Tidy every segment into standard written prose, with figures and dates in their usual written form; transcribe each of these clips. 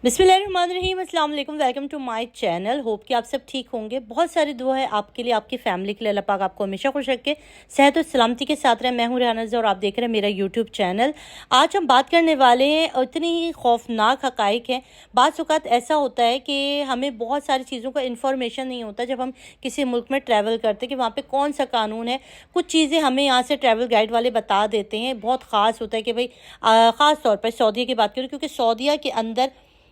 बिस्मिल्लाहिर्रहमानिर्रहीम, अस्सलाम वालेकुम। Welcome to my channel. Hope कि आप सब ठीक होंगे। बहुत सारी दुआ है आपके लिए, आपकी फैमिली के लिए। अल्लाह पाक आपको हमेशा खुश रखे, सेहत और सलामती के साथ रहे। मैं हूँ रेहाना और आप देख रहे हैं मेरा यूट्यूब चैनल। आज हम बात करने वाले हैं, इतनी ही खौफनाक हकाइक हैं। बाज़ औक़ात ऐसा होता है कि हमें बहुत सारी चीज़ों का इन्फॉर्मेशन नहीं होता जब हम किसी मुल्क में ट्रैवल करते कि वहाँ पर कौन सा कानून है। कुछ चीज़ें हमें यहाँ से ट्रैवल गाइड वाले बता देते हैं। बहुत ख़ास होता है कि भाई ख़ास तौर पर सऊदीया की बात करूँ, क्योंकि सऊदीया के अंदर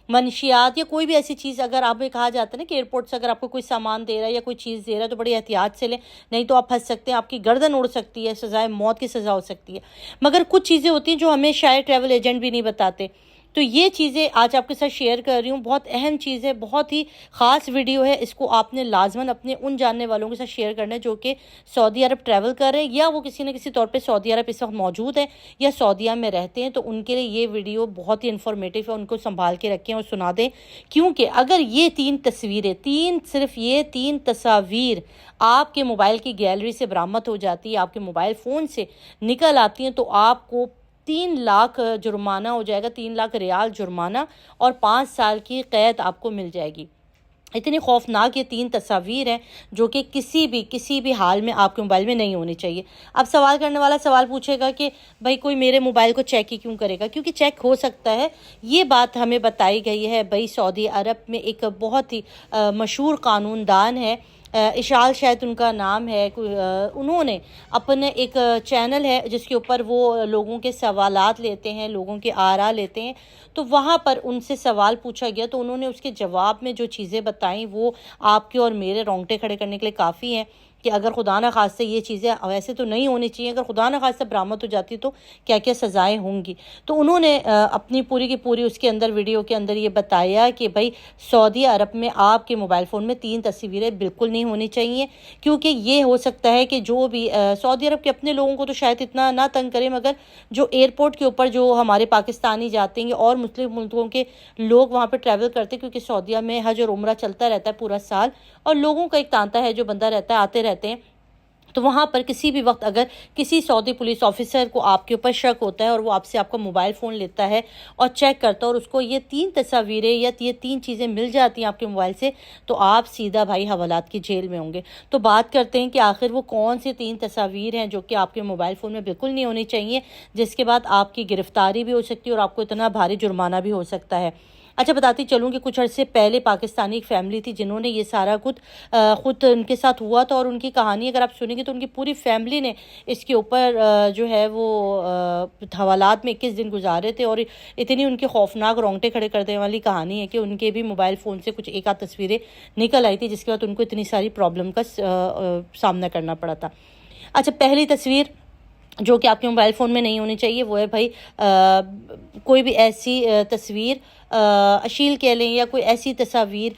मनशियात या कोई भी ऐसी चीज़ अगर आप में कहा जाता है ना कि एयरपोर्ट से अगर आपको कोई सामान दे रहा है या कोई चीज़ दे रहा है तो बड़ी एहतियात से लें, नहीं तो आप फंस सकते हैं, आपकी गर्दन उड़ सकती है, सज़ाए मौत की सज़ा हो सकती है। मगर कुछ चीज़ें होती हैं जो हमें शायद ट्रैवल एजेंट भी नहीं बताते। तो ये चीज़ें आज आपके साथ शेयर कर रही हूँ। बहुत अहम चीज़ है, बहुत ही ख़ास वीडियो है। इसको आपने लाजमन अपने उन जानने वालों के साथ शेयर करना है जो कि सऊदी अरब ट्रैवल कर रहे हैं या वो किसी न किसी तौर पे सऊदी अरब इस वक्त मौजूद है या सऊदीया में रहते हैं। तो उनके लिए ये वीडियो बहुत ही इन्फॉर्मेटिव है, उनको संभाल के रखें और सुना दें। क्योंकि अगर ये सिर्फ ये तीन तस्वीर आपके मोबाइल की गैलरी से बरामद हो जाती है, आपके मोबाइल फ़ोन से निकल आती हैं, तो आपको 3 लाख जुर्माना हो जाएगा, 3 लाख रियाल जुर्माना और 5 साल की कैद आपको मिल जाएगी। इतनी खौफनाक ये 3 तस्वीर हैं जो कि किसी भी हाल में आपके मोबाइल में नहीं होनी चाहिए। अब सवाल करने वाला सवाल पूछेगा कि भाई कोई मेरे मोबाइल को चेक ही क्यों करेगा? क्योंकि चेक हो सकता है। ये बात हमें बताई गई है। भाई सऊदी अरब में एक बहुत ही मशहूर कानूनदान है, इशाल शायद उनका नाम है। उन्होंने अपने एक चैनल है जिसके ऊपर वो लोगों के सवालात लेते हैं, लोगों के आरा लेते हैं। तो वहाँ पर उनसे सवाल पूछा गया तो उन्होंने उसके जवाब में जो चीज़ें बताई वो आपके और मेरे रोंगटे खड़े करने के लिए काफ़ी हैं कि अगर खुदा न खास्ते ये चीज़ें वैसे तो नहीं होनी चाहिए, अगर खुदा न खास्ते बरामद हो जाती तो क्या क्या सज़ाएं होंगी। तो उन्होंने अपनी पूरी की पूरी उसके अंदर वीडियो के अंदर ये बताया कि भाई सऊदी अरब में आपके मोबाइल फ़ोन में 3 तस्वीरें बिल्कुल नहीं होनी चाहिए। क्योंकि ये हो सकता है कि जो भी सऊदी अरब के अपने लोगों को तो शायद इतना ना तंग करें, मगर जो एयरपोर्ट के ऊपर जो हमारे पाकिस्तानी जाते हैं और मुस्लिम मुल्कों के लोग वहाँ पर ट्रैवल करते हैं, क्योंकि सऊदीया में हज और उम्रा चलता रहता है पूरा साल और लोगों का एक तांता है, जो बंदा रहता है आते रहते हैं। तो वहाँ पर किसी भी वक्त अगर किसी सऊदी पुलिस ऑफिसर को आपके ऊपर शक होता है और वो आपसे आपका मोबाइल फ़ोन लेता है और चेक करता है और उसको ये 3 तस्वीरें या ये 3 चीज़ें मिल जाती हैं आपके मोबाइल से, तो आप सीधा भाई हवालात की जेल में होंगे। तो बात करते हैं कि आखिर वो कौन सी 3 तस्वीर हैं जो कि आपके मोबाइल फ़ोन में बिल्कुल नहीं होनी चाहिए, जिसके बाद आपकी गिरफ्तारी भी हो सकती है और आपको इतना भारी जुर्माना भी हो सकता है। अच्छा, बताती चलूँ कि कुछ अर्से पहले पाकिस्तानी एक फैमिली थी जिन्होंने ये सारा कुछ ख़ुद उनके साथ हुआ था और उनकी कहानी अगर आप सुनेंगे तो उनकी पूरी फैमिली ने इसके ऊपर जो है वो हवालात में 21 दिन गुजारे थे। और इतनी उनके खौफनाक रोंगटे खड़े कर देने वाली कहानी है कि उनके भी मोबाइल फ़ोन से कुछ एक आध तस्वीरें निकल आई थी, जिसके बाद उनको इतनी सारी प्रॉब्लम का सामना करना पड़ा था। अच्छा, पहली तस्वीर जो कि आपके मोबाइल फ़ोन में नहीं होनी चाहिए वो है भाई कोई भी ऐसी तस्वीर अश्लील कह लें या कोई ऐसी तस्वीर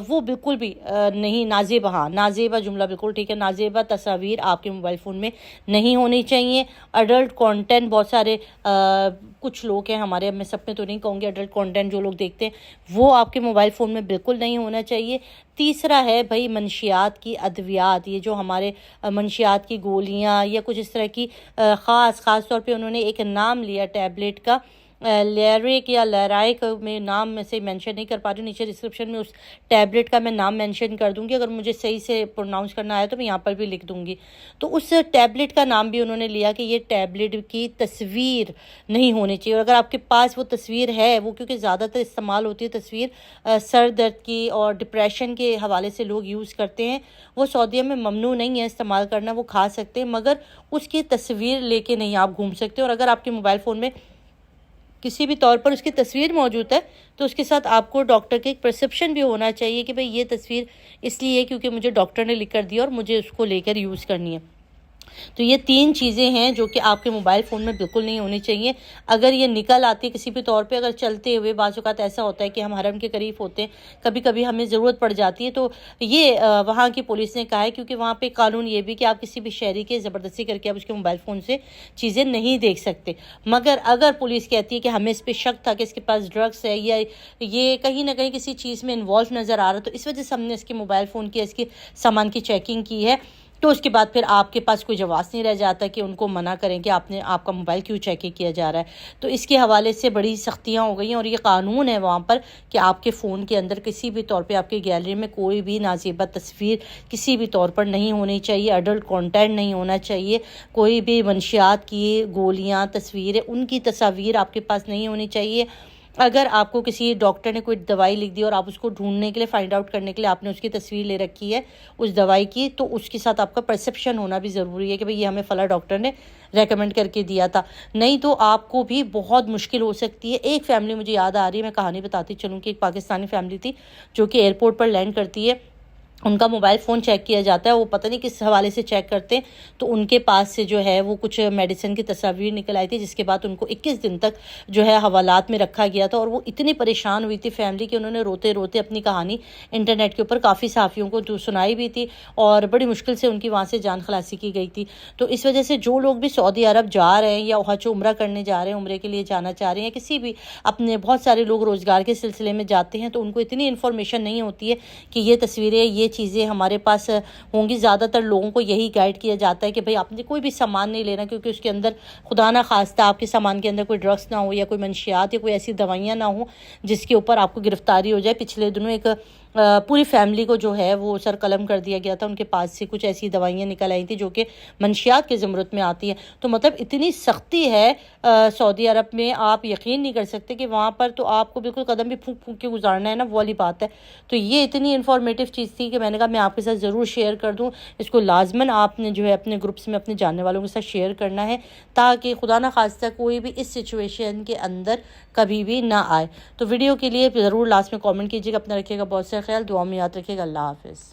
वो बिल्कुल भी नहीं। नाजेबा, हाँ नाजेबा जुमला बिल्कुल ठीक है। नाजेबा तस्वीर आपके मोबाइल फ़ोन में नहीं होनी चाहिए। अडल्ट कंटेंट बहुत सारे कुछ लोग हैं हमारे, अब मैं सब में तो नहीं कहूँगी, अडल्ट कंटेंट जो लोग देखते हैं वो आपके मोबाइल फ़ोन में बिल्कुल नहीं होना चाहिए। तीसरा है भाई मनशियात की अद्वियात, ये जो हमारे मनशियात की गोलियाँ या कुछ इस तरह की ख़ास तौर पे उन्होंने एक नाम लिया टैबलेट का, लेरिक या लेराइक में नाम में से मेंशन नहीं कर पा रही हूँ, नीचे डिस्क्रिप्शन में उस टैबलेट का मैं नाम मेंशन कर दूंगी, अगर मुझे सही से प्रोनाउंस करना आया तो मैं यहाँ पर भी लिख दूंगी। तो उस टैबलेट का नाम भी उन्होंने लिया कि ये टैबलेट की तस्वीर नहीं होनी चाहिए। और अगर आपके पास वो तस्वीर है, वो क्योंकि ज़्यादातर इस्तेमाल होती है तस्वीर सर दर्द की और डिप्रेशन के हवाले से लोग यूज़ करते हैं, वो सऊदीया में ममनू नहीं है इस्तेमाल करना, वो खा सकते हैं मगर उसकी तस्वीर लेके नहीं आप घूम सकते। और अगर आपके मोबाइल फ़ोन में किसी भी तौर पर उसकी तस्वीर मौजूद है तो उसके साथ आपको डॉक्टर के एक प्रिस्क्रिप्शन भी होना चाहिए कि भाई ये तस्वीर इसलिए है क्योंकि मुझे डॉक्टर ने लिख कर दिया और मुझे उसको लेकर यूज़ करनी है। तो ये 3 चीज़ें हैं जो कि आपके मोबाइल फ़ोन में बिल्कुल नहीं होनी चाहिए। अगर ये निकल आती है किसी भी तौर पे, अगर चलते हुए बाज़ औक़ात ऐसा होता है कि हम हरम के करीब होते हैं, कभी कभी हमें ज़रूरत पड़ जाती है, तो ये वहाँ की पुलिस ने कहा है, क्योंकि वहाँ पे कानून ये भी कि आप किसी भी शहरी के ज़बरदस्ती करके आप उसके मोबाइल फ़ोन से चीज़ें नहीं देख सकते। मगर अगर पुलिस कहती है कि हमें इस पर शक था कि इसके पास ड्रग्स है या ये कहीं ना कहीं किसी चीज़ में इन्वॉल्व नज़र आ रहा है, तो इस वजह से हमने इसके मोबाइल फ़ोन की, इसके सामान की चेकिंग की है, تو اس کے بعد پھر آپ کے پاس کوئی جواز نہیں رہ جاتا کہ ان کو منع کریں کہ آپ کا موبائل کیوں چیک کیا جا رہا ہے۔ تو اس کے حوالے سے بڑی سختیاں ہو گئی ہیں، اور یہ قانون ہے وہاں پر کہ آپ کے فون کے اندر کسی بھی طور پہ آپ کی گیلری میں کوئی بھی نازیبہ تصویر کسی بھی طور پر نہیں ہونی چاہیے، ایڈلٹ کانٹینٹ نہیں ہونا چاہیے، کوئی بھی منشیات کی گولیاں تصویریں ان کی تصاویر آپ کے پاس نہیں ہونی چاہیے۔ اگر آپ کو کسی ڈاکٹر نے کوئی دوائی لکھ دی اور آپ اس کو ڈھونڈنے کے لیے فائنڈ آؤٹ کرنے کے لیے آپ نے اس کی تصویر لے رکھی ہے اس دوائی کی، تو اس کے ساتھ آپ کا پرسیپشن ہونا بھی ضروری ہے کہ بھئی یہ ہمیں فلاں ڈاکٹر نے ریکمنڈ کر کے دیا تھا، نہیں تو آپ کو بھی بہت مشکل ہو سکتی ہے۔ ایک فیملی مجھے یاد آ رہی ہے، میں کہانی بتاتی چلوں کہ ایک پاکستانی فیملی تھی جو کہ ایئرپورٹ پر لینڈ کرتی ہے، ان کا موبائل فون چیک کیا جاتا ہے، وہ پتہ نہیں کس حوالے سے چیک کرتے ہیں، تو ان کے پاس سے جو ہے وہ کچھ میڈیسن کی تصاویر نکل آئی تھی، جس کے بعد ان کو 21 دن تک جو ہے حوالات میں رکھا گیا تھا، اور وہ اتنی پریشان ہوئی تھی فیملی کہ انہوں نے روتے روتے اپنی کہانی انٹرنیٹ کے اوپر کافی صحافیوں کو سنائی بھی تھی، اور بڑی مشکل سے ان کی وہاں سے جان خلاصی کی گئی تھی۔ تو اس وجہ سے جو لوگ بھی سعودی عرب جا رہے ہیں یا حج عمرہ کرنے جا رہے ہیں، عمرے کے لیے جانا چاہ رہے ہیں، کسی بھی اپنے بہت سارے لوگ روزگار کے سلسلے میں جاتے ہیں، تو ان کو اتنی انفارمیشن نہیں ہوتی ہے کہ یہ تصویریں یہ چیزیں ہمارے پاس ہوں گی۔ زیادہ تر لوگوں کو یہی گائیڈ کیا جاتا ہے کہ بھئی آپ نے کوئی بھی سامان نہیں لینا، کیونکہ اس کے اندر خدا نہ خواستہ آپ کے سامان کے اندر کوئی ڈرگس نہ ہو یا کوئی منشیات یا کوئی ایسی دوائیاں نہ ہوں جس کے اوپر آپ کو گرفتاری ہو جائے۔ پچھلے دنوں ایک پوری فیملی کو جو ہے وہ سر قلم کر دیا گیا تھا، ان کے پاس سے کچھ ایسی دوائیاں نکل آئی تھیں جو کہ منشیات کے زمرت میں آتی ہیں۔ تو مطلب اتنی سختی ہے سعودی عرب میں، آپ یقین نہیں کر سکتے کہ وہاں پر تو آپ کو بالکل قدم بھی پھونک پھونک کے گزارنا ہے نا، وہ والی بات ہے۔ تو یہ اتنی انفارمیٹیو چیز تھی کہ میں نے کہا میں آپ کے ساتھ ضرور شیئر کر دوں، اس کو لازماً آپ نے جو ہے اپنے گروپس میں اپنے جاننے والوں کے ساتھ شیئر کرنا ہے، تاکہ خدا نہ خواستہ کوئی بھی اس سچویشن کے اندر کبھی بھی نہ آئے۔ تو ویڈیو کے لیے ضرور لاسٹ میں کامنٹ کیجیے گا، اپنا رکھیے گا بہت سا خیال، دعا میں یاد رکھیے گا۔ اللہ حافظ۔